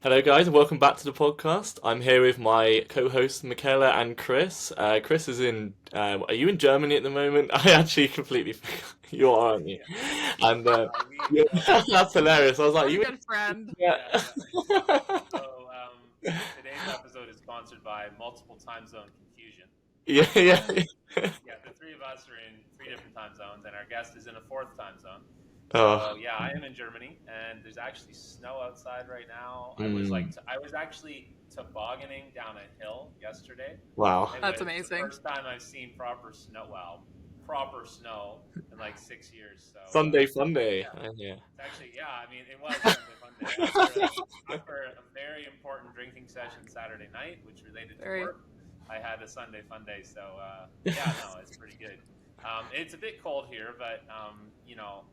Hello, guys, and welcome back to the podcast. I'm here with my co-hosts Michaela and Chris. Chris is in. Are you in Germany at the moment? I actually completely forgot. You are, aren't you? Yeah. And We yeah, that's hilarious. I was like, Our you? good friend. Yeah. yeah, yeah. So today's episode is sponsored by multiple time zone confusion. Yeah, yeah. Yeah, the three of us are in three different time zones, and our guest is in a fourth time zone. Oh, So yeah, I am in Germany, and there's actually snow outside right now. mm, I was actually tobogganing down a hill yesterday. wow. It That's was the amazing. first time I've seen proper snow in like 6 years. So Sunday fun day. yeah. Yeah. It's actually, yeah, I mean, it was Sunday fun day. After a very important drinking session Saturday night, which related to Very. work, I had a Sunday fun day. So, yeah, no, it's pretty good. It's a bit cold here, but,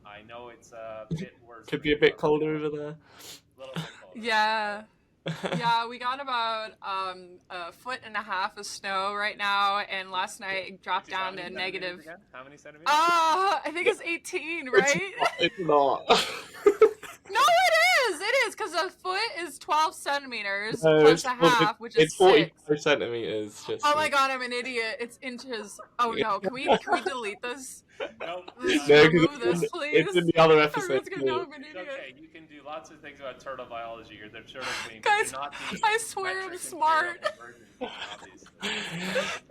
I know it's a bit worse Could for be a you bit up colder there. over there. A little bit colder. Yeah. Yeah, we got about a foot and a half of snow right now, and last night it dropped Which is how down many to centimeters negative. again? How many centimeters? I think it's 18, It's right? not. It's not. No, it is. It is because a foot is 12 centimeters No, plus a half, which is it's 6. 45 centimeters. Just Oh my god, I'm an idiot. It's inches. Oh no, can we delete this? Nope. Let's No, remove because this, it's please. in the other episode Everyone's gonna know too. I'm an It's idiot. okay. You can do lots of things about turtle biology. You're the turtle queen. But Guys, you're not the I swear I'm metric smart. imperial conversion queen, obviously. Okay.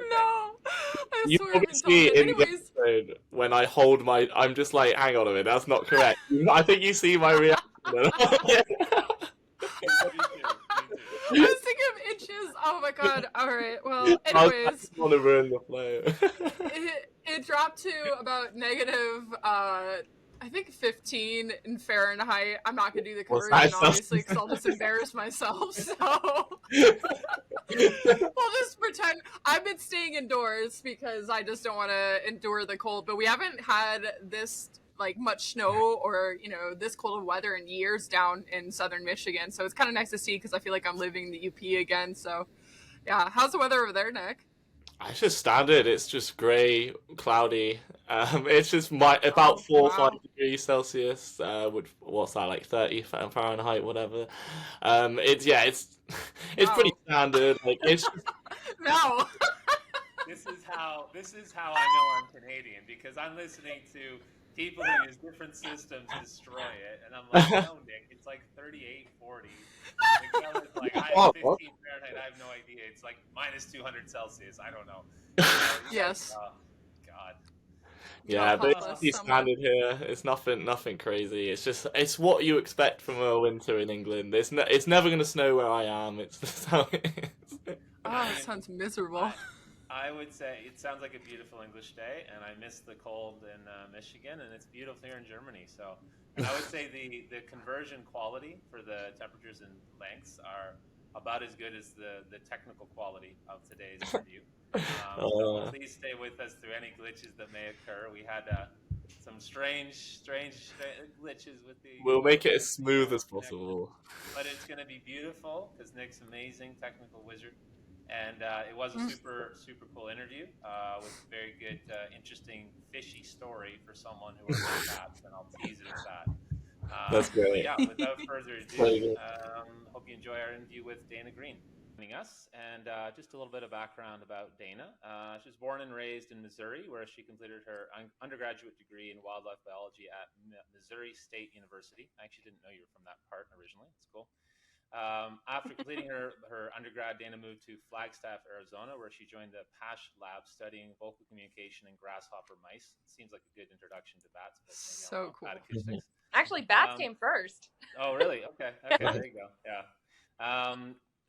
No, I You swear I'm probably see intelligent. in the Anyways, episode when I hold my, I'm just like, hang on a minute, that's not correct. I think you see my reaction. Me too. I was thinking of inches. Oh my god. All right. Well, I anyways, just want to ruin the flow. it dropped to about negative. I think 15 in Fahrenheit. I'm not gonna do the What's that? conversion, obviously, because I'll just embarrass myself. So we'll just pretend I've been staying indoors because I just don't want to endure the cold. But we haven't had this like much snow or this cold of weather in years down in southern Michigan. So it's kind of nice to see because I feel like I'm living in the UP again. So yeah, how's the weather over there, Nick? It's just standard. It's just grey, cloudy. It's just about Oh 4 or 5 wow. degrees Celsius. Which what's that, like 30 Fahrenheit, whatever. It's pretty Wow. standard. Like it's just, No. This is how I know I'm Canadian because I'm listening to people who use different systems to destroy it, and I'm like, no, Nick, it's like 38, 40. Miguel is like, I have oh, 15 Fahrenheit. I have no idea. It's like minus 200 Celsius. I don't know. He's Yes. like, oh God. yeah, Don't but help it's us, pretty someone. standard here. It's nothing crazy. It's what you expect from a winter in England. It's never gonna snow where I am. It's just how it is. Oh, it sounds miserable. I would say it sounds like a beautiful English day, and I miss the cold in Michigan, and it's beautiful here in Germany. So, and I would say the conversion quality for the temperatures and lengths are about as good as the technical quality of today's interview. So Uh, please stay with us through any glitches that may occur. We had some strange glitches with the we'll make it as with the smooth as connection, possible. but it's going to be beautiful because Nick's amazing technical wizard. And it was a super cool interview with a very good, interesting, fishy story for someone who works with bats, and I'll tease it at that. That's But great. yeah, without further Very ado, good. hope you enjoy our interview with Dana Green. Joining us, and just a little bit of background about Dana. She was born and raised in Missouri, where she completed her undergraduate degree in wildlife biology at Missouri State University. I actually didn't know you were from that part originally. It's cool. After completing her undergrad, Dana moved to Flagstaff, Arizona, where she joined the PASH lab studying vocal communication in grasshopper mice. It seems like a good introduction to bats, but maybe I'm So wrong. cool. Bat acoustics. Actually, bats Um, came first. Oh, really? Okay, there you go. Yeah.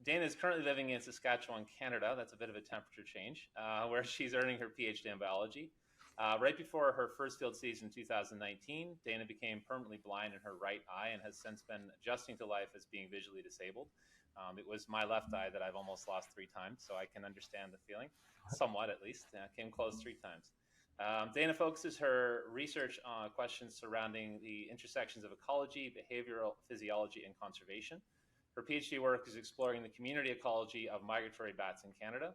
Dana is currently living in Saskatchewan, Canada. That's a bit of a temperature change, where she's earning her PhD in biology. Right before her first field season in 2019, Dana became permanently blind in her right eye and has since been adjusting to life as being visually disabled. It was my left eye that I've almost lost 3 times, so I can understand the feeling, somewhat at least. Came close 3 times. Dana focuses her research on questions surrounding the intersections of ecology, behavioral physiology, and conservation. Her PhD work is exploring the community ecology of migratory bats in Canada.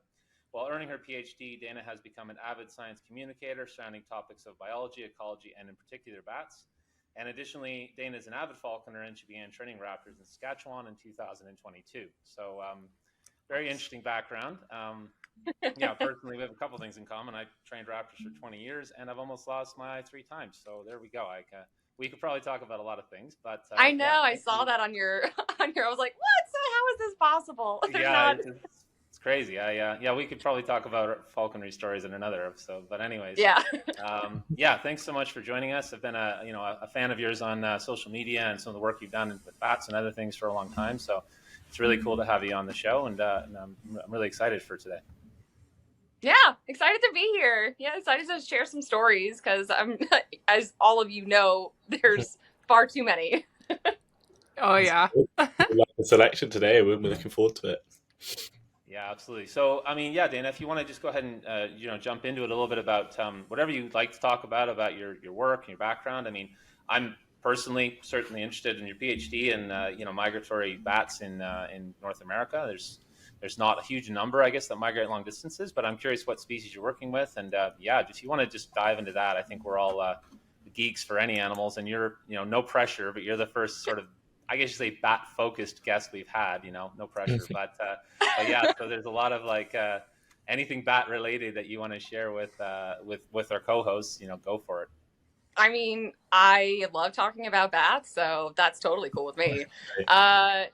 While earning her PhD, Dana has become an avid science communicator surrounding topics of biology, ecology, and in particular bats. And additionally, Dana is an avid falconer, and she began training raptors in Saskatchewan in 2022. So very interesting background. Yeah, personally, we have a couple things in common. I trained raptors for 20 years, and I've almost lost my eye 3 times. So there we go. We could probably talk about a lot of things, but I know, yeah, I saw that on your I was like, what? How is this possible? Yeah, it's crazy. Yeah, we could probably talk about falconry stories in another episode. But anyways, yeah. Yeah, thanks so much for joining us. I've been a fan of yours on social media and some of the work you've done with bats and other things for a long time. So it's really cool to have you on the show, and I'm really excited for today. Yeah, excited to be here. Yeah, excited to share some stories because I'm, as all of you know, there's far too many. Oh yeah. We like the selection today. We're looking forward to it. Yeah, absolutely. So, I mean, yeah, Dana, if you want to just go ahead and jump into it a little bit about whatever you'd like to talk about your work and your background. I mean, I'm personally certainly interested in your PhD and migratory bats in North America. There's not a huge number, I guess, that migrate long distances, but I'm curious what species you're working with, and if you want to just dive into that, I think we're all geeks for any animals, and you're no pressure, but you're the first sort of, I guess you say, bat-focused guest we've had, no pressure. But yeah, so there's a lot of anything bat-related that you want to share with our co-hosts, go for it. I mean, I love talking about bats, so that's totally cool with me. Yeah,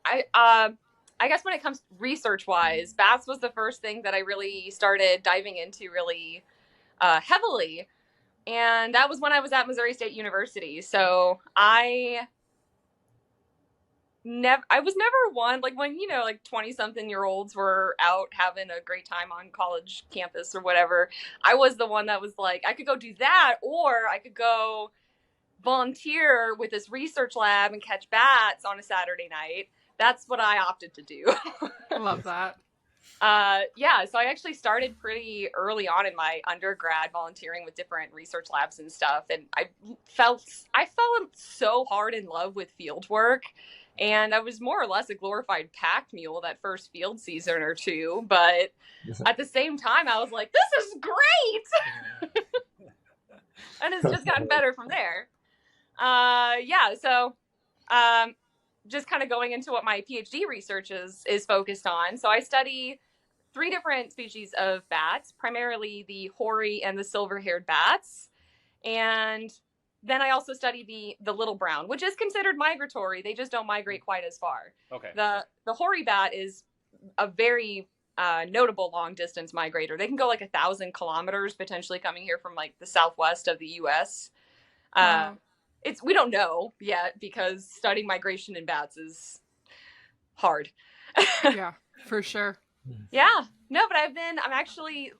I guess when it comes research-wise, bats was the first thing that I really started diving into really heavily. And that was when I was at Missouri State University. So I was never one, like when, 20-something-year-olds were out having a great time on college campus or whatever. I was the one that was like, I could go do that, or I could go volunteer with this research lab and catch bats on a Saturday night. That's what I opted to do. I love that. Yeah, so I actually started pretty early on in my undergrad volunteering with different research labs and stuff, and I fell so hard in love with field work, and I was more or less a glorified pack mule that first field season or two, but at the same time I was like, this is great! And it's just gotten better from there. Just kind of going into what my PhD research is focused on. So I study 3 different species of bats, primarily the hoary and the silver-haired bats. And then I also study the little brown, which is considered migratory. They just don't migrate quite as far. Okay. The hoary bat is a very notable long-distance migrator. They can go 1,000 kilometers, potentially coming here from the southwest of the U.S. Wow. We don't know yet because studying migration in bats is hard. Yeah, for sure. Yeah, no, but I'm actually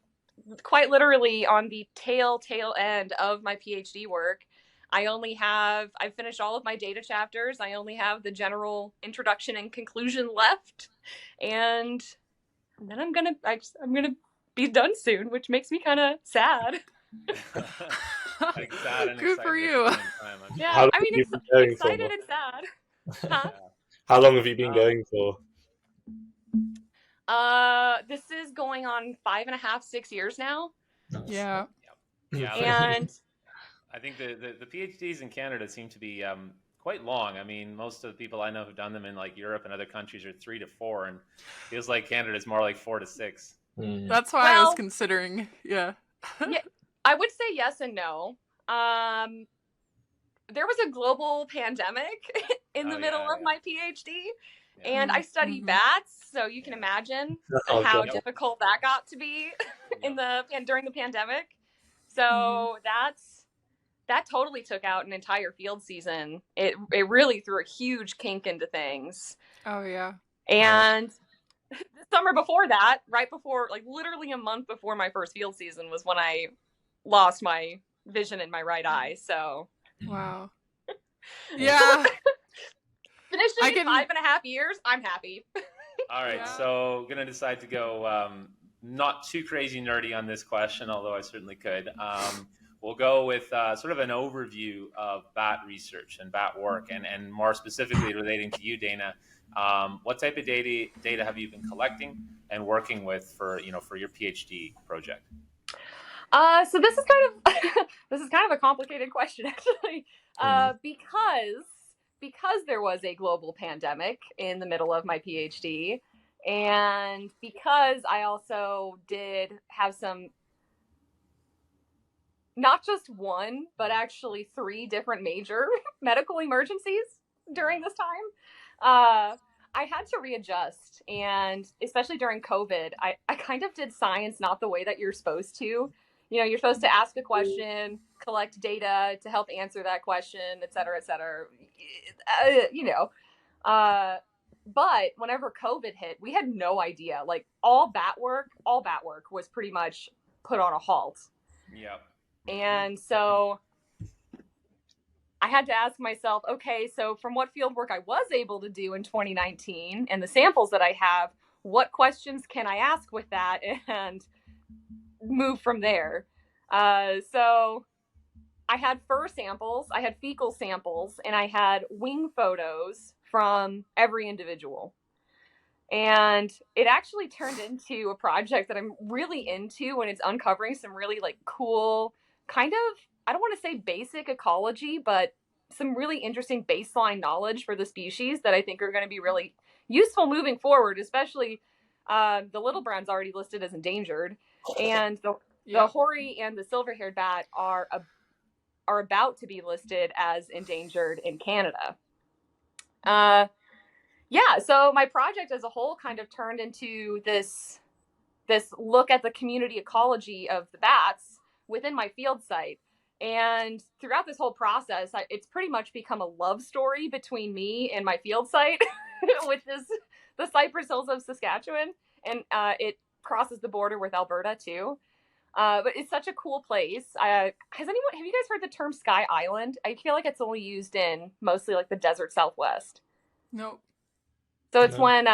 quite literally on the tail end of my PhD work. I've finished all of my data chapters. I only have the general introduction and conclusion left, and then I'm gonna be done soon, which makes me kind of sad. Good for you. Yeah, I mean, it's excited and sad. Huh? How long have you been going for? This is going on 5.5, 6 years now. Yeah. And I think the PhDs in Canada seem to be quite long. I mean, most of the people I know who've done them in Europe and other countries are 3 to 4, and it feels like Canada's more like 4 to 6. That's why I was considering. Yeah. Yeah, I would say yes and no. There was a global pandemic in the middle of my PhD, and I study bats, so you can imagine how difficult that got to be during the pandemic. So that totally took out an entire field season. It really threw a huge kink into things. Oh yeah. And the summer before that, right before, literally a month before my first field season, was when I lost my vision in my right eye. So wow. Yeah. Finishing in 5.5 years, I'm happy. All right, so gonna decide to go not too crazy nerdy on this question, although I certainly could. We'll go with sort of an overview of bat research and bat work, and more specifically relating to you, Dana. What type of data have you been collecting and working with for your PhD project? So this is kind of this is kind of a complicated question, actually, because there was a global pandemic in the middle of my PhD, and because I also did have some, not just one, but actually 3 different major medical emergencies during this time. I had to readjust, and especially during COVID, I kind of did science not the way that you're supposed to. You know, you're supposed to ask a question, collect data to help answer that question, et cetera, et cetera. You know, but whenever COVID hit, we had no idea. Like all bat work was pretty much put on a halt. Yep. And so I had to ask myself, okay, so from what field work I was able to do in 2019 and the samples that I have, what questions can I ask with that and move from there? So I had fur samples, I had fecal samples, and I had wing photos from every individual. And it actually turned into a project that I'm really into, and it's uncovering some really like cool kind of, I don't want to say basic ecology, but some really interesting baseline knowledge for the species that I think are going to be really useful moving forward, especially the little brown's already listed as endangered, and the hoary and the silver-haired bat are about to be listed as endangered in Canada. Yeah, so my project as a whole kind of turned into this look at the community ecology of the bats within my field site. And throughout this whole process, it's pretty much become a love story between me and my field site, which is the Cypress Hills of Saskatchewan. And it crosses the border with Alberta too. But it's such a cool place. Have you guys heard the term Sky Island? I feel like it's only used in mostly like the desert Southwest. Nope. So it's when,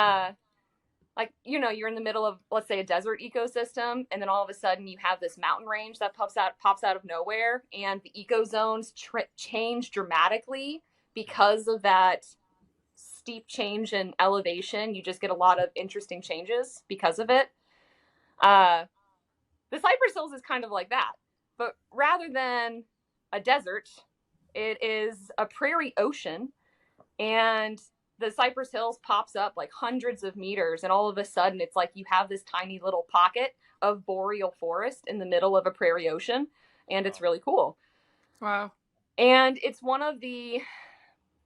like, you know, you're in the middle of, let's say, a desert ecosystem, and then all of a sudden you have this mountain range that pops out of nowhere, and the ecozones change dramatically because of that steep change in elevation. You just get a lot of interesting changes because of it. The Cypress Hills is kind of like that, but rather than a desert, it is a prairie ocean, and the Cypress Hills pops up like hundreds of meters, and all of a sudden it's like you have this tiny little pocket of boreal forest in the middle of a prairie ocean, and it's really cool. Wow. And it's one of the,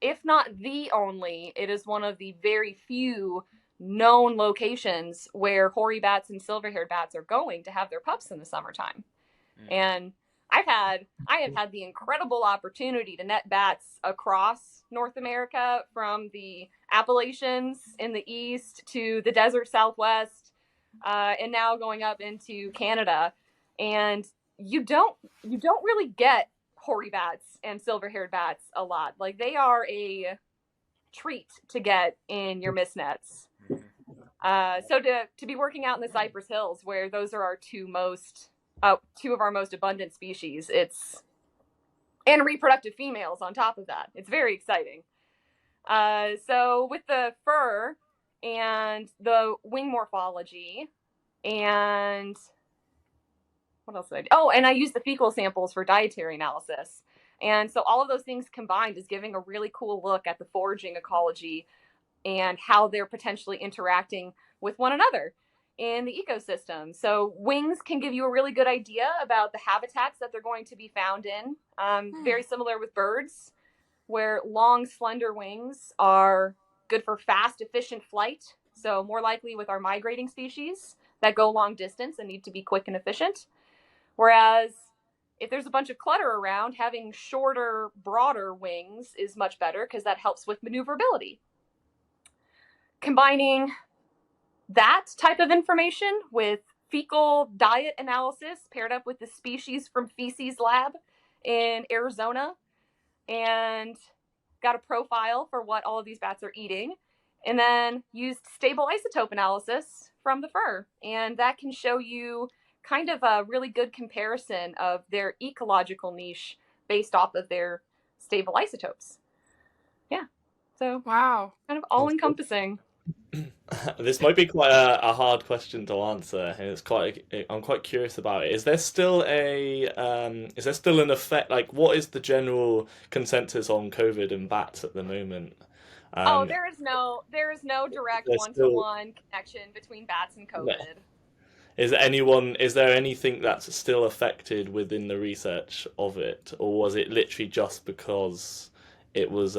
if not the only, it is one of the very few known locations where hoary bats and silver-haired bats are going to have their pups in the summertime. And I have had the incredible opportunity to net bats across North America, from the Appalachians in the east to the desert Southwest, and now going up into Canada. And you don't really get hoary bats and silver-haired bats a lot. Like, they are a treat to get in your mist nets. So to be working out in the Cypress Hills, where those are our two of our most abundant species, and reproductive females on top of that, it's very exciting. So with the fur and the wing morphology, and what else did I do? Oh, and I used the fecal samples for dietary analysis. And so all of those things combined is giving a really cool look at the foraging ecology and how they're potentially interacting with one another in the ecosystem. So wings can give you a really good idea about the habitats that they're going to be found in. Very similar with birds, where long, slender wings are good for fast, efficient flight. So more likely with our migrating species that go long distance and need to be quick and efficient. Whereas if there's a bunch of clutter around, having shorter, broader wings is much better because that helps with maneuverability. Combining that type of information with fecal diet analysis paired up with the species from feces lab in Arizona, and got a profile for what all of these bats are eating, and then used stable isotope analysis from the fur. And that can show you kind of a really good comparison of their ecological niche based off of their stable isotopes. Yeah. So wow, kind of all encompassing. This might be quite a hard question to answer, and I'm quite curious about it. Is there still an effect? Like, what is the general consensus on COVID and bats at the moment? Oh, Um, there is no direct there's still one-to-one connection between bats and no. COVID. Is there anything that's still affected within the research of it, or was it literally just because it was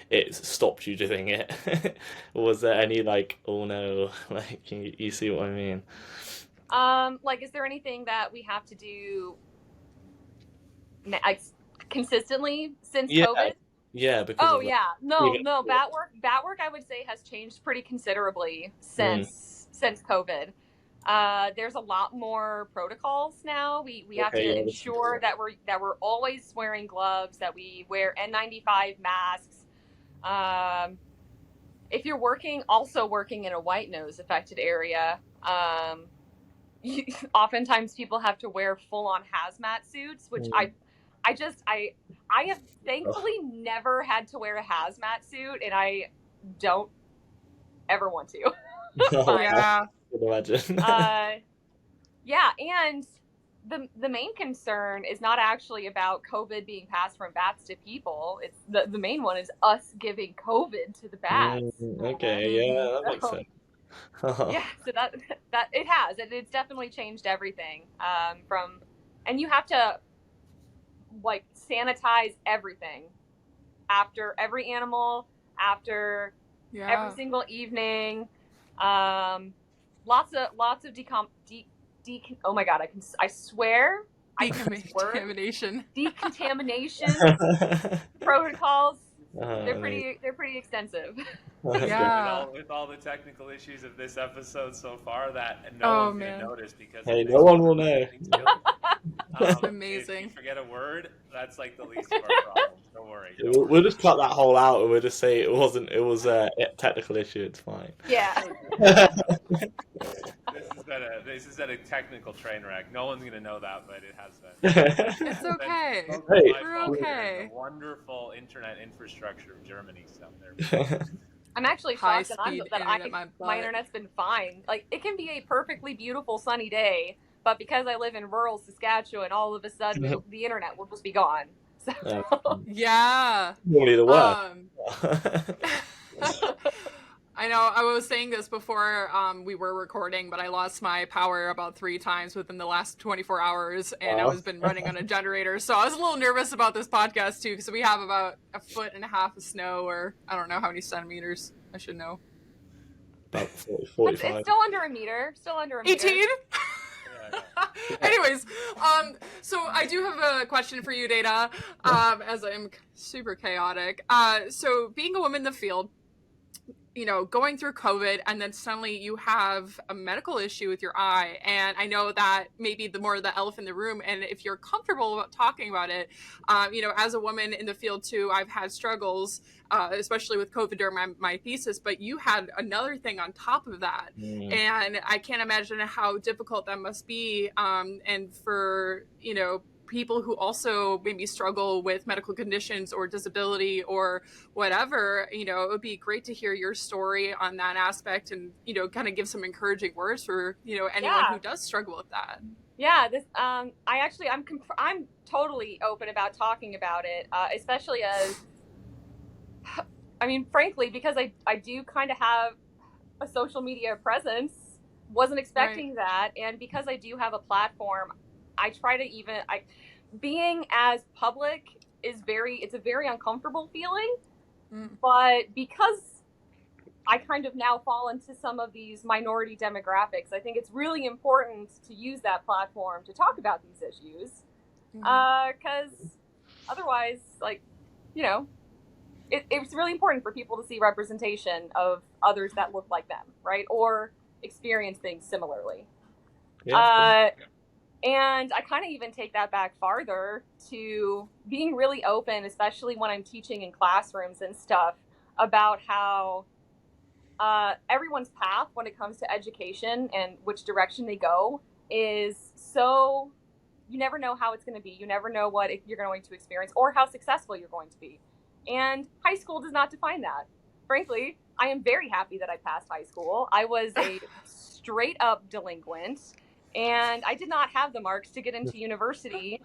it stopped you doing it? Or was there any like, oh no, like you see what I mean? Like, is there anything that we have to do like, consistently since Yeah, COVID? yeah, because Oh of like yeah, no, even no. Bat work, I would say has changed pretty considerably mm, since COVID. There's a lot more protocols now. We have okay, to yeah, this makes ensure sense. that we're always wearing gloves, that we wear N95 masks. Um, if you're also working in a white nose affected area, oftentimes people have to wear full on hazmat suits, which Mm. I have Oh, thankfully never had to wear a hazmat suit, and I don't ever want to. oh, But I Yeah. can imagine. uh, yeah, and the main concern is not actually about COVID being passed from bats to people. It's the main one is us giving COVID to the Mm, bats. okay, Hmm. yeah, that makes So sense. yeah, so that it has it's definitely changed everything. From and you have to like sanitize everything after every animal, after every Yeah. single evening. Um, lots of oh my god, I swear I can use words. Decontamination. Decontamination protocols. Amazing. They're pretty extensive. That's great. Yeah. With all the technical issues of this episode so far, that no Oh one's going to man, notice because it Hey, makes no one for will an know. amazing field. it's If you amazing. forget a word, that's like the least of our problems. Don't worry. Don't We'll worry. just cut that whole out, and we'll just say it wasn't. It was a technical issue. It's fine. Yeah. This has been a technical train wreck. No one's gonna know that, but it has been. It's It's been okay. totally Hey. my We're fault here in okay. the wonderful internet infrastructure of Germany. So there we go. I'm actually High shocked that speed internet, my my butt. internet's been fine. Like it can be a perfectly beautiful sunny day, but because I live in rural Saskatchewan, all of a sudden the internet will just be gone. So Yeah. Normally the worst. I know I was saying this before we were recording, but I lost my power about 3 times within the last 24 hours, and I Wow. was been running on a generator. So I was a little nervous about this podcast too, because we have about 1.5 feet of snow, or I don't know how many centimeters. I should know. About 40, it's 45. still under a meter. Still under a meter. 18. Yeah. Anyways, so I do have a question for you, Data, as I'm super chaotic. So being a woman in the field, you know, going through COVID, and then suddenly you have a medical issue with your eye. And I know that maybe the more the elephant in the room, and if you're comfortable about talking about it, you know, as a woman in the field too, I've had struggles, especially with COVID during my thesis, but you had another thing on top of that. Mm. And I can't imagine how difficult that must be. And for, you know, people who also maybe struggle with medical conditions or disability or whatever, you know, it would be great to hear your story on that aspect, and, you know, kind of give some encouraging words for, you know, anyone Yeah. who does struggle with that. Yeah, I'm totally open about talking about it, especially as, I mean, frankly, because I do kind of have a social media presence, wasn't expecting that, and because I do have a platform, I try to being as public it's a very uncomfortable feeling, but because I kind of now fall into some of these minority demographics, I think it's really important to use that platform to talk about these issues, because otherwise, like, you know, it's really important for people to see representation of others that look like them, right, or experience things similarly. Yeah. And I kind of even take that back farther to being really open, especially when I'm teaching in classrooms and stuff, about how everyone's path when it comes to education and which direction they go is so, you never know how it's going to be. You never know what you're going to experience or how successful you're going to be. And high school does not define that. frankly, I am very happy that I passed high school. I was a straight up delinquent, and I did not have the marks to get into university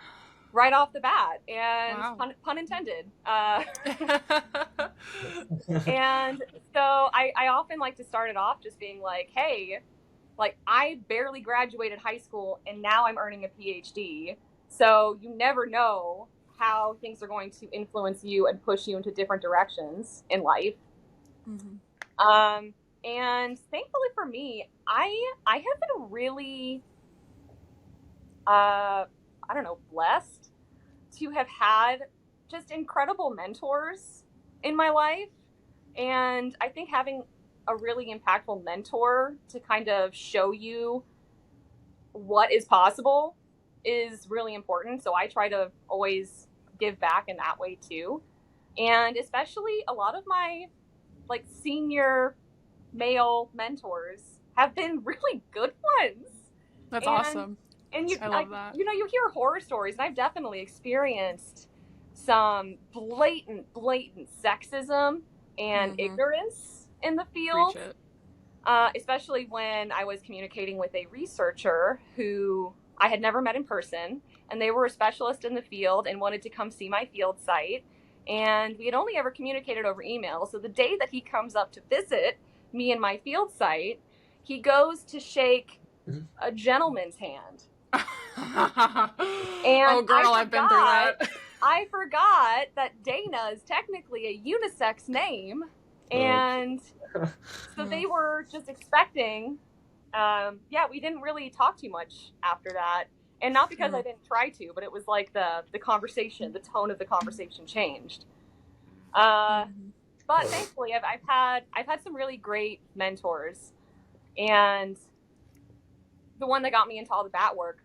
right off the bat, and Wow. pun intended. And so I often like to start it off just being like, hey, like, I barely graduated high school and now I'm earning a PhD. So you never know how things are going to influence you and push you into different directions in life. And thankfully for me, I have been really, I don't know, blessed to have had just incredible mentors in my life. And I think having a really impactful mentor to kind of show you what is possible is really important. So I try to always give back in that way too. And especially a lot of my like senior male mentors have been really good ones. That's awesome. And you, I love that. You know, you hear horror stories, and I've definitely experienced some blatant sexism and ignorance in the field. Preach it. Especially when I was communicating with a researcher who I had never met in person, and they were a specialist in the field and wanted to come see my field site. And we had only ever communicated over email. So the day that he comes up to visit me and my field site, he goes to shake a gentleman's hand. And oh, girl, I've been through that. I forgot that Dana is technically a unisex name. And so they were just expecting, we didn't really talk too much after that. And not because I didn't try to, but it was like the conversation, the tone of the conversation changed. But thankfully I've had some really great mentors. And the one that got me into all the bat work,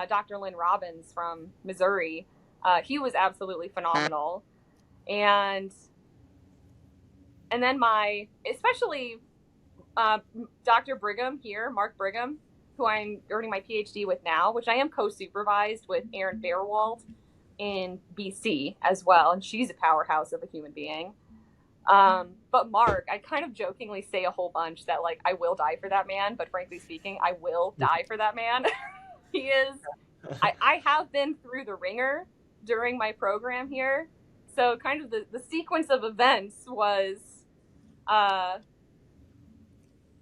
Dr. Lynn Robbins from Missouri, he was absolutely phenomenal. And then especially Dr. Brigham here, Mark Brigham, who I'm earning my PhD with now, which I am co-supervised with Erin Fairwald in BC as well. And she's a powerhouse of a human being. But Mark, I kind of jokingly say a whole bunch that like, I will die for that man, but frankly speaking, I will die for that man. He is, I have been through the ringer during my program here. So kind of the sequence of events was,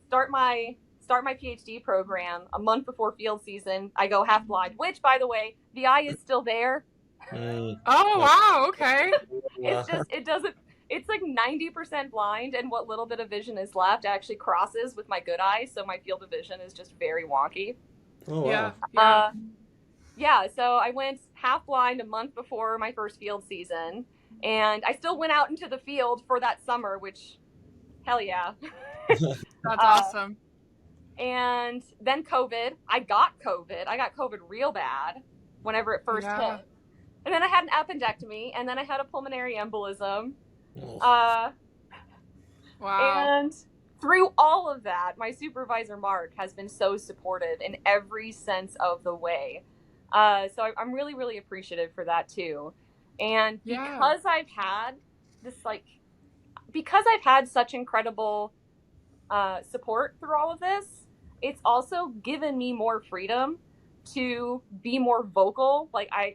start my PhD program a month before field season. I go half blind, which, by the way, the eye is still there. Oh, wow. Okay. It's like 90% blind, and what little bit of vision is left actually crosses with my good eye. So my field of vision is just very wonky. Oh, wow. Yeah. So I went half blind a month before my first field season, and I still went out into the field for that summer, which, hell yeah. That's awesome. And then COVID. I got COVID real bad whenever it first hit. And then I had an appendectomy, and then I had a pulmonary embolism. Wow. And through all of that, my supervisor, Mark, has been so supportive in every sense of the way. So I'm really, really appreciative for that too. And because I've had because I've had such incredible support through all of this, it's also given me more freedom to be more vocal. Like I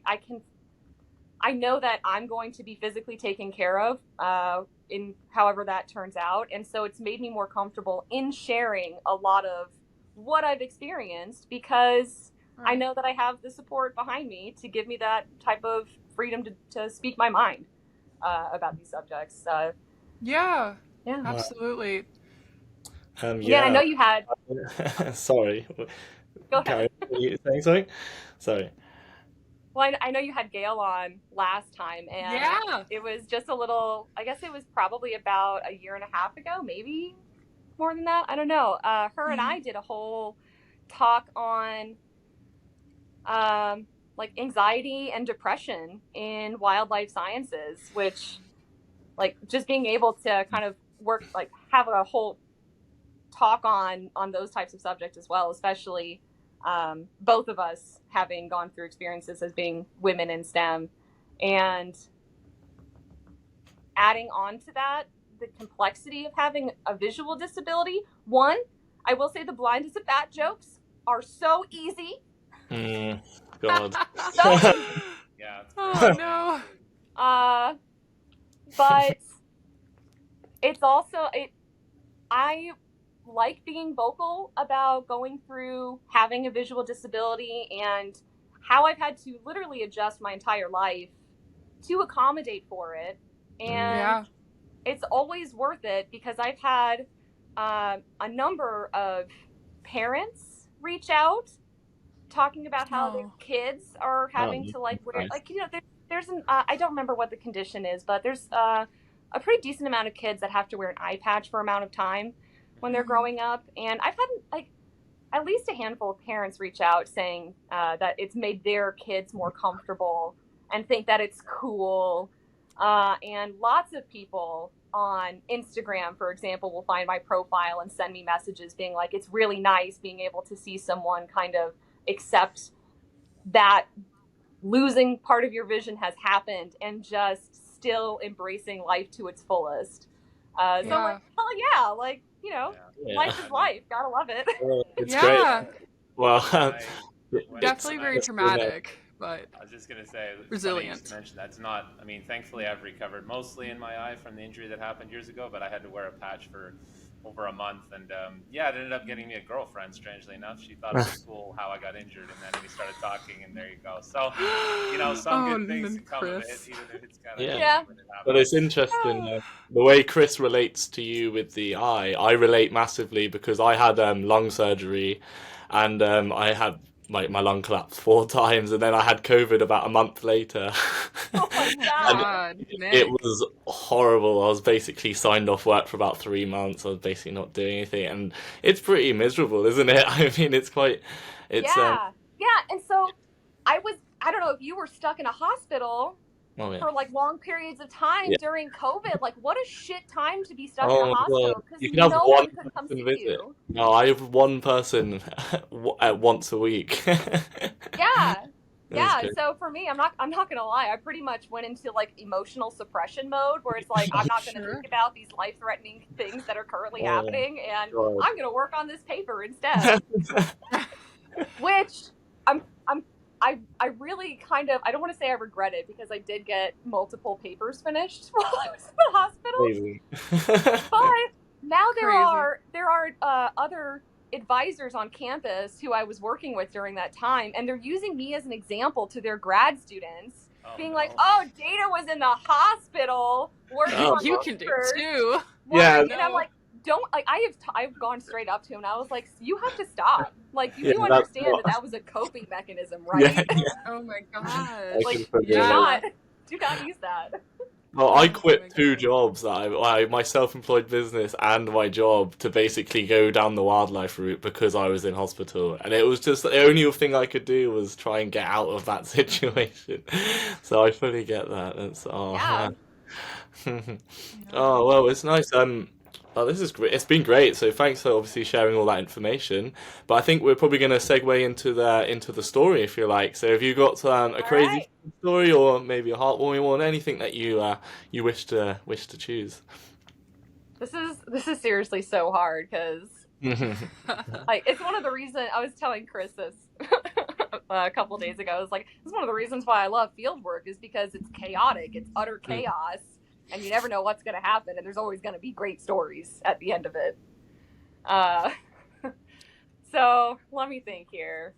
know that I'm going to be physically taken care of in however that turns out. And so it's made me more comfortable in sharing a lot of what I've experienced, because I know that I have the support behind me to give me that type of freedom to speak my mind about these subjects. Yeah, absolutely. Yeah, I know you had. Sorry. Go ahead. Are you saying something? Sorry. Well, I know you had Gail on last time, and it was just a little, I guess it was probably about a year and a half ago, maybe more than that. I don't know. Her and I did a whole talk on like anxiety and depression in wildlife sciences, which like just being able to kind of work, like have a whole talk on those types of subjects as well, especially both of us having gone through experiences as being women in STEM, and adding on to that, the complexity of having a visual disability. One, I will say the blind as a bat jokes are so easy. God. So easy. Yeah. It's Oh no. But it's also I like being vocal about going through having a visual disability and how I've had to literally adjust my entire life to accommodate for it. And Yeah. it's always worth it because I've had a number of parents reach out talking about how their kids are having to like wear, nice. like, you know, there's an I don't remember what the condition is, but there's a pretty decent amount of kids that have to wear an eye patch for an amount of time when they're growing up. And I've had like at least a handful of parents reach out saying that it's made their kids more comfortable and think that it's cool. And lots of people on Instagram, for example, will find my profile and send me messages being like, it's really nice being able to see someone kind of accept that losing part of your vision has happened and just still embracing life to its fullest. So I'm like, hell yeah, like, you know, life is life. Gotta love it. It's great. Well, definitely very traumatic, but I was just going to say, resilient. You mentioned that's not, I mean, thankfully I've recovered mostly in my eye from the injury that happened years ago, but I had to wear a patch for over a month. And yeah, it ended up getting me a girlfriend, strangely enough. She thought it was cool how I got injured, and then we started talking, and there you go. So, you know, some good things come of it, even if it's kind of when it happens. But it's interesting, the way Chris relates to you with the eye. I relate massively because I had lung surgery, and I had my lung collapsed 4 times, and then I had COVID about a month later. Oh my God. It was horrible. I was basically signed off work for about 3 months. I was basically not doing anything, and it's pretty miserable, isn't it? I mean, it's quite. It's yeah. And so I don't know if you were stuck in a hospital for like long periods of time during COVID. Like, what a shit time to be stuck in a hospital because no one could come see you. No, I have one person once a week. Yeah. So for me, I'm not gonna lie. I pretty much went into like emotional suppression mode, where it's like I'm not gonna think about these life-threatening things that are currently happening, and I'm gonna work on this paper instead. Which I really kind of, I don't want to say I regret it because I did get multiple papers finished while I was in the hospital. But now there are other advisors on campus who I was working with during that time, and they're using me as an example to their grad students, being like, "Oh, Dana was in the hospital working on you can do too." And I'm like, don't, like, I've gone straight up to him and I was like, you have to stop. Like, you do understand that was a coping mechanism, right? Oh my God. Like, do not use that. Well, I quit 2 jobs, my self-employed business and my job, to basically go down the wildlife route because I was in hospital, and it was just the only thing I could do was try and get out of that situation. So I fully get that. It's oh well, it's nice. Oh, this is great. It's been great. So thanks for obviously sharing all that information. But I think we're probably going to segue into the story, if you like. So have you got a crazy story, or maybe a heartwarming one, anything that you wish to choose? This is seriously so hard because like it's one of the reasons I was telling Chris this a couple days ago. I was like, it's one of the reasons why I love field work is because it's chaotic. It's utter chaos. And you never know what's going to happen, and there's always going to be great stories at the end of it. So let me think here.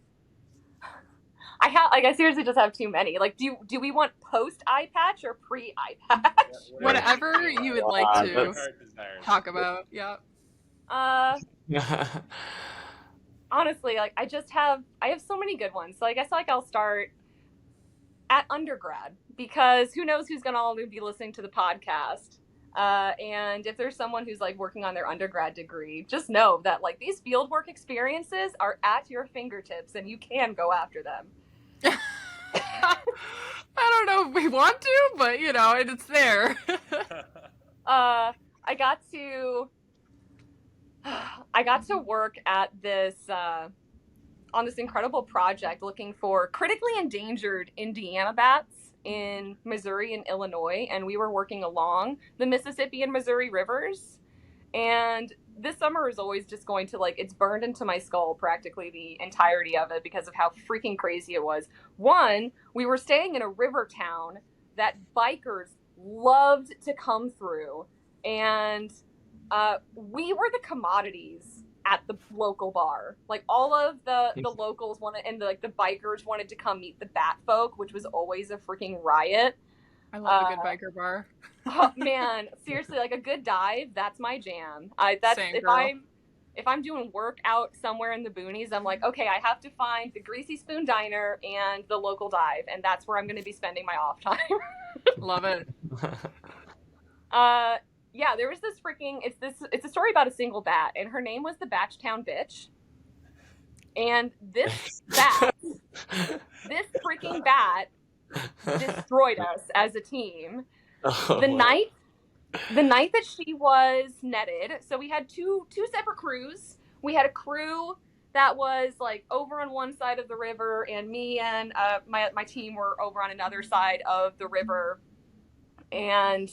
I seriously just have too many. Like, do we want post eye patch or pre eye patch? Whatever you would like to talk about. Yeah. Honestly, like I have so many good ones. So I guess like I'll start at undergrad, because who knows who's going to all be listening to the podcast. And if there's someone who's like working on their undergrad degree, just know that like these fieldwork experiences are at your fingertips and you can go after them. I don't know if we want to, but you know, it's there. I got to work at this on this incredible project looking for critically endangered Indiana bats in Missouri and Illinois, and we were working along the Mississippi and Missouri rivers. And this summer is always just going to, like, it's burned into my skull practically the entirety of it because of how freaking crazy it was. One, we were staying in a river town that bikers loved to come through, and we were the commodities at the local bar. Like, all of the locals wanted, and the bikers wanted to come meet the Bat folk, which was always a freaking riot. I love a good biker bar. Oh, man, seriously, like a good dive, that's my jam. Same, girl. If I'm doing work out somewhere in the boonies, I'm like, okay, I have to find the Greasy Spoon Diner and the local dive, and that's where I'm going to be spending my off time. Love it. Yeah, there was this freaking, it's a story about a single bat, and her name was the Batchtown Bitch. And this freaking bat destroyed us as a team. The night that she was netted, so we had two separate crews. We had a crew that was like over on one side of the river, and me and my team were over on another side of the river. And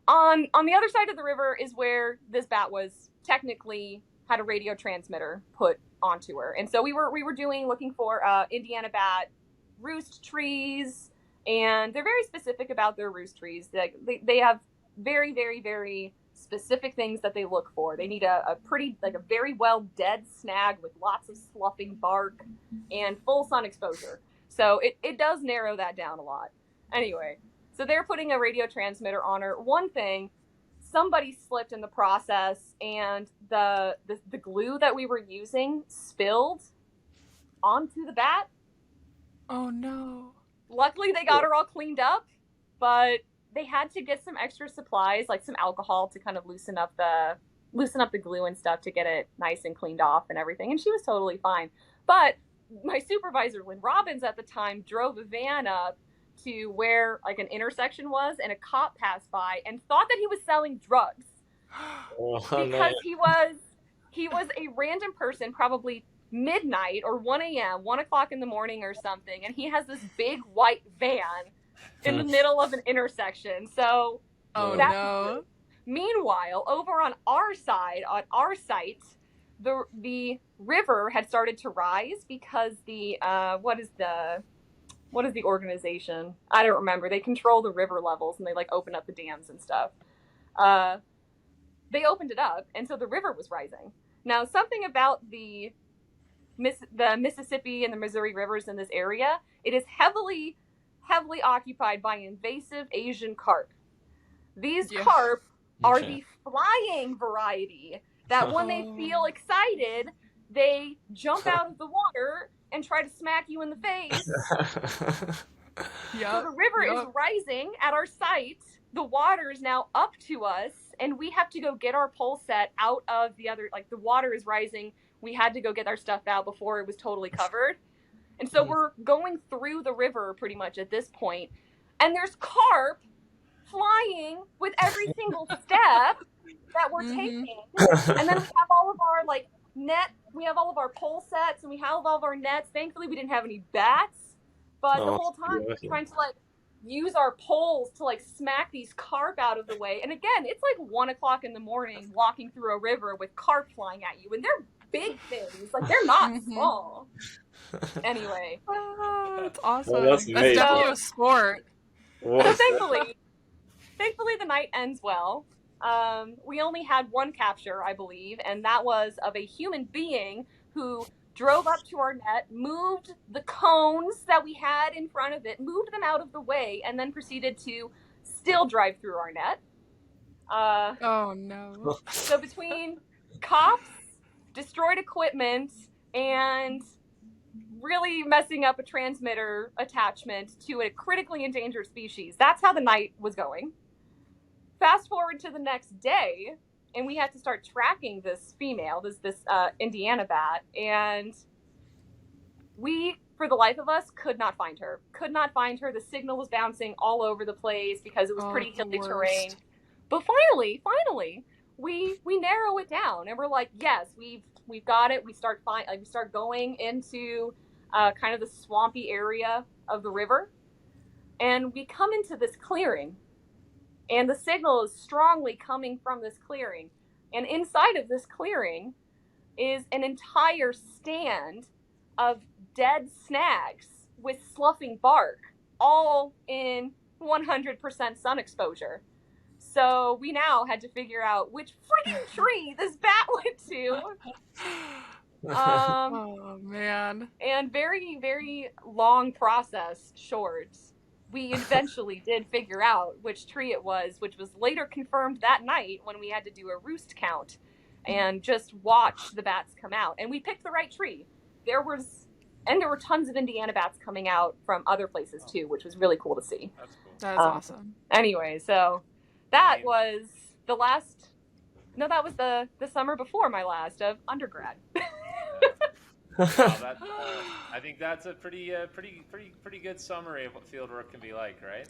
on the other side of the river is where this bat was technically had a radio transmitter put onto her. And so we were looking for Indiana bat roost trees, and they're very specific about their roost trees. They have very, very, very specific things that they look for. They need a pretty, like a very well dead snag with lots of sloughing bark and full sun exposure. So it does narrow that down a lot. Anyway, so they're putting a radio transmitter on her. One thing, somebody slipped in the process, and the glue that we were using spilled onto the bat. Oh no. Luckily, they got her all cleaned up, but they had to get some extra supplies, like some alcohol, to kind of loosen up the glue and stuff to get it nice and cleaned off and everything. And she was totally fine. But my supervisor, Lynn Robbins, at the time, drove a van up to where like an intersection was, and a cop passed by and thought that he was selling drugs because he was a random person, probably midnight or 1 a.m., 1 o'clock in the morning or something, and he has this big white van in the middle of an intersection. So, no. Meanwhile, over on our side, on our site, the river had started to rise because the what is the organization? I don't remember. They control the river levels, and they like open up the dams and stuff. They opened it up, and so the river was rising. Now, something about the Mississippi and the Missouri rivers in this area, it is heavily occupied by invasive Asian carp. These carp are the flying variety that when they feel excited, they jump out of the water and try to smack you in the face. So the river is rising at our site. The water is now up to us, and we have to go get our pole set out of the other, like the water is rising. We had to go get our stuff out before it was totally covered. And so we're going through the river pretty much at this point, and there's carp flying with every single step that we're taking. And then we have all of our like net, we have all of our pole sets, and we have all of our nets. Thankfully, we didn't have any bats, but the whole time we're trying to like use our poles to like smack these carp out of the way. And again, it's like 1 o'clock in the morning walking through a river with carp flying at you, and they're big things, like they're not small. Anyway, that's awesome. Well, that's definitely a sport. So thankfully the night ends well. We only had one capture, I believe, and that was of a human being who drove up to our net, moved the cones that we had in front of it, moved them out of the way, and then proceeded to still drive through our net. Oh no. So between cops, destroyed equipment, and really messing up a transmitter attachment to a critically endangered species, that's how the night was going. Fast forward to the next day, and we had to start tracking this female, this Indiana bat, and we, for the life of us, could not find her. The signal was bouncing all over the place because it was pretty hilly terrain. But finally, we narrow it down, and we're like, yes, we've got it. We start going into kind of the swampy area of the river. And we come into this clearing, and the signal is strongly coming from this clearing. And inside of this clearing is an entire stand of dead snags with sloughing bark, all in 100% sun exposure. So we now had to figure out which freaking tree this bat went to. Oh man. And very, very long process short, we eventually did figure out which tree it was, which was later confirmed that night when we had to do a roost count and just watch the bats come out. And we picked the right tree. There were tons of Indiana bats coming out from other places too, which was really cool to see. That's cool. That's awesome. Anyway, so that was the last. No, that was the summer before my last of undergrad. Wow, I think that's a pretty good summary of what fieldwork can be like, right?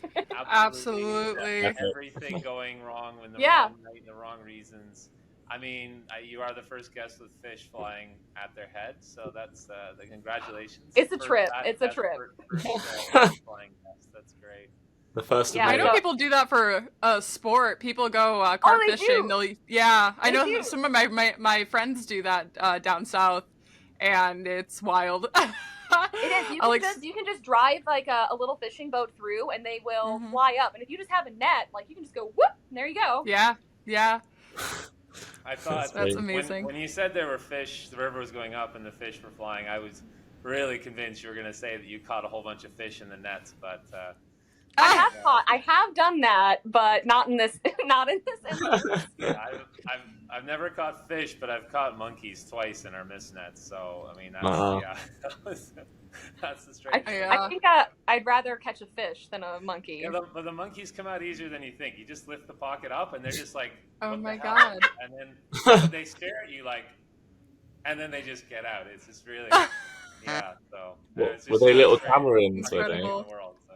Absolutely. Everything going wrong when the Yeah. wrong night and the wrong reasons. I mean, you are the first guest with fish flying at their head, so that's the congratulations. It's a trip. It's a trip. Flying guest. That's great. The first. Yeah, I know so- people do that for sport. People go carp they fishing. do. I They know do. some of my friends do that down south, and it's wild. It is. You can just drive like a little fishing boat through, and they will Mhm. fly up. And if you just have a net, like you can just go whoop, and there you go. Yeah. I thought That's When- amazing. when you said there were fish, the river was going up and the fish were flying, I was really convinced you were going to say that you caught a whole bunch of fish in the nets, but I have done that, but not in this instance. I've never caught fish, but I've caught monkeys twice in our mist nets. So I mean, that's Wow. that's the straight. I think I'd rather catch a fish than a monkey. Yeah, but the monkeys come out easier than you think. You just lift the pocket up, and they're just like, Oh "What the my hell?" God. And then they stare at you like, and then they just get out. It's just really, yeah. So it's Were just they the little strangest tamarins? Were thing they? in Incredible. the world, so.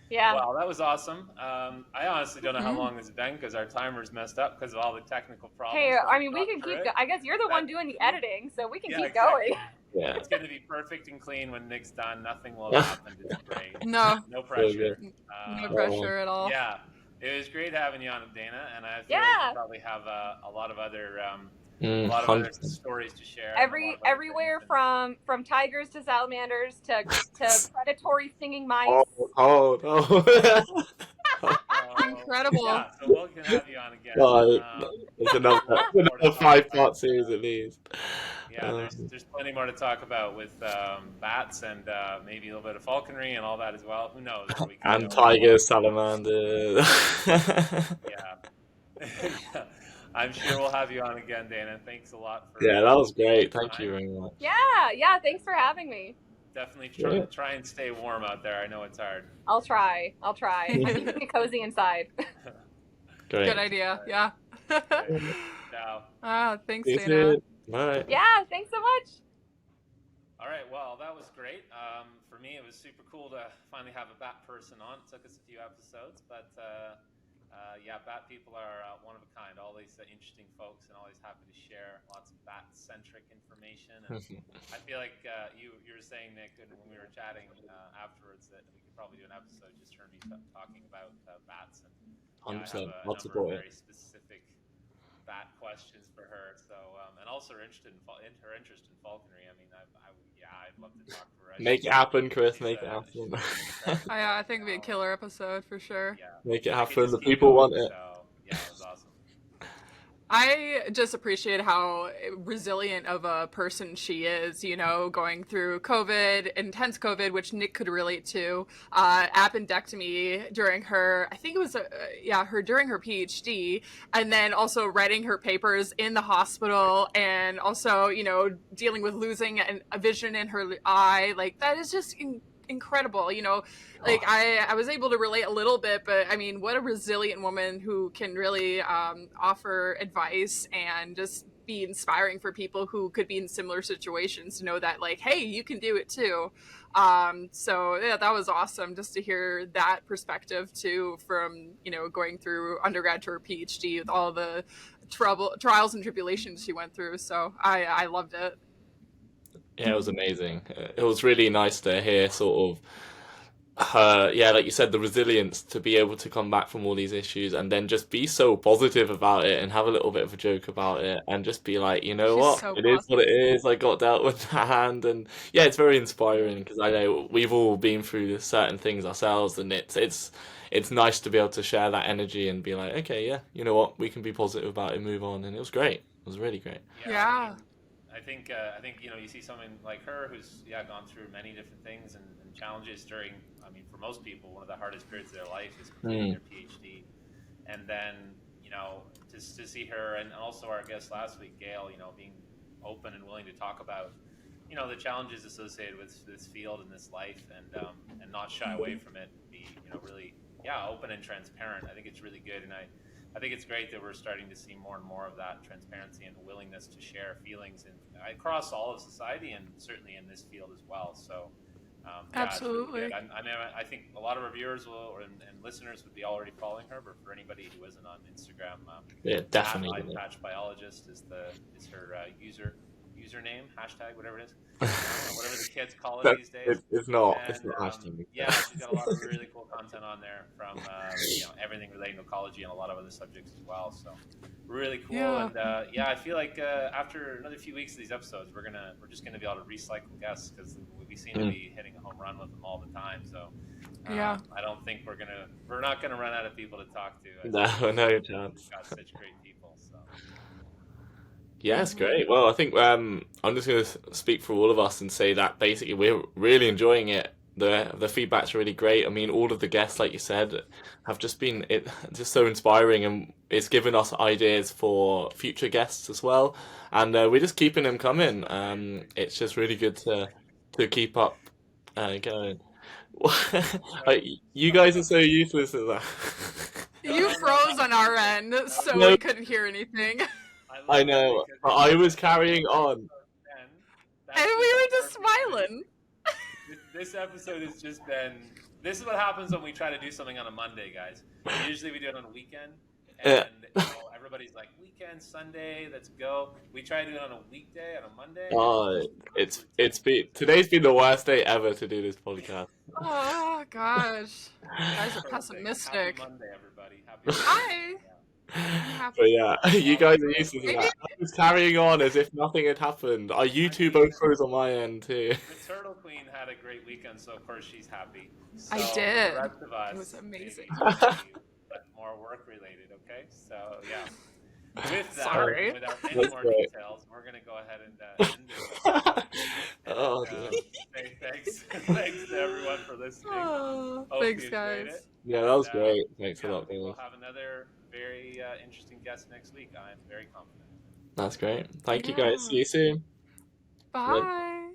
Yeah. Wow, that was awesome. I honestly don't know how long it's been because our timer's messed up because of all the technical problems. Hey, that I we mean, we got can through keep. it. I guess you're the one doing the editing, so we can Yeah, keep exactly. going. Yeah. It's going to be perfect and clean when Nick's done. Nothing will happen. It's great. No No pressure. no pressure at all. Yeah, it was great having you on, Dana, and I feel like Yeah. you probably have a lot of other Mm, a lot of other 100%. stories to share. and a lot of other Everywhere things. from tigers to salamanders to predatory stinging mice. Oh. Incredible. Yeah, so we'll can have you on again. It's another 5-part series at least. Yeah, there's plenty more to talk about with bats and maybe a little bit of falconry and all that as well. Who knows? where we can And go. tigers, salamanders. Yeah. I'm sure we'll have you on again, Dana. Thanks a lot for. Yeah, that was great. Thank you very much. Yeah. Thanks for having me. Definitely try and stay warm out there. I know it's hard. I'll try. I'm keeping it cozy inside. Great. Good idea. Yeah. Ciao. Thanks, See you Dana. soon. Bye. Yeah. Thanks so much. All right, well, that was great. For me, it was super cool to finally have a bat person on. It took us a few episodes, but yeah, bat people are one of a kind. Always interesting folks and always happy to share lots of bat-centric information. And I feel like you were saying, Nick, when we were chatting afterwards, that we could probably do an episode just for me talking about bats. And yeah, I 100%. have a Lots number of of it. very specific bat questions for her. So, and also her interest in falconry. I mean, I'd love to talk to her. Make it happen, Chris. She's, Make it she's happen. really I think it'd be a killer episode for sure. Yeah. Make it I could happen. just The keep people going, want it. So, yeah, it was awesome. I just appreciate how resilient of a person she is, going through COVID, intense COVID, which Nick could relate to, appendectomy during her, I think it was, during her PhD, and then also writing her papers in the hospital, and also, dealing with losing a vision in her eye. Like, that is just incredible. I was able to relate a little bit, but I mean, what a resilient woman who can really offer advice and just be inspiring for people who could be in similar situations to know that, like, hey, you can do it too. So yeah, that was awesome just to hear that perspective too, from going through undergrad to her PhD with all the trials and tribulations she went through. So I loved it. Yeah, it was amazing. It was really nice to hear sort of her, yeah, like you said, the resilience to be able to come back from all these issues and then just be so positive about it and have a little bit of a joke about it and just be like, you know She's what, so it is what it positive. is. I got dealt with that hand, and yeah, it's very inspiring because I know we've all been through certain things ourselves, and it's nice to be able to share that energy and be like, okay, yeah, you know what, we can be positive about it, move on, and it was great. It was really great. Yeah, I Yeah. mean, I think you see someone like her who's gone through many different things and challenges during. I mean, for most people, one of the hardest periods of their life is completing Mm. their PhD, and then to see her and also our guest last week, Gail, being open and willing to talk about the challenges associated with this field and this life, and not shy away from it, and be really open and transparent. I think it's really good, and I think it's great that we're starting to see more and more of that transparency and willingness to share feelings and across all of society and certainly in this field as well. So, yeah, it's really good. Absolutely. I mean, I think a lot of our viewers and listeners would be already following her, but for anybody who isn't on Instagram, Yeah, at definitely. Patch Biologist is her username, hashtag, whatever it is, whatever the kids call it That, these days. it's And not hashtag. yeah, she's got a lot of really cool content on there from everything relating to ecology and a lot of other subjects as well. So really cool. Yeah. And yeah, I feel like after another few weeks of these episodes, we're just gonna be able to recycle guests because we seem to Mm. be hitting a home run with them all the time. So Yeah. I don't think we're not gonna run out of people to talk to. I No, think we've no we've chance. got such great people. So Yeah, it's Mhm. great. Well, I think I'm just going to speak for all of us and say that basically we're really enjoying it. The feedback's really great. I mean, all of the guests, like you said, have just been just so inspiring, and it's given us ideas for future guests as well. And we're just keeping them coming. It's just really good to keep up going. so, Like, you guys are so useless at that. You no. froze on our end, so No, we couldn't hear anything. I I love it know, because but if I you was listen to carrying on. episode 10, And that's we just the were just perfect energy. smiling. This episode has just been. This is what happens when we try to do something on a Monday, guys. Usually we do it on a weekend, Yeah. and everybody's like, "Weekend, Sunday, let's go." We try to do it on a weekday, on a Monday, and it's Oh, just it's absolute it's been tempest. today's been the worst day ever to do this podcast. Oh gosh. You guys are Perfect. Happy pessimistic. Monday, everybody. Happy Monday. Hi. Yeah. I'm But happy. yeah, you Well, guys are real used to quick. Maybe that. I was carrying on as if nothing had happened. You I two mean, both froze on my end too. the Turtle Queen had a great weekend, so of course she's happy. So I for the did. rest of It was us, amazing. maybe it'll be more work related. Okay, so yeah. With that, Sorry. without any That's more great. details, we're gonna go ahead and end this episode. And Oh dear. say thanks to everyone for listening. Oh, Hope thanks, you enjoyed it. guys. Yeah, that And was great. Thanks a yeah, lot, we'll Billy. have another very interesting guest next week. I'm very confident. That's great. Thank you guys. Yeah. See you soon. Bye.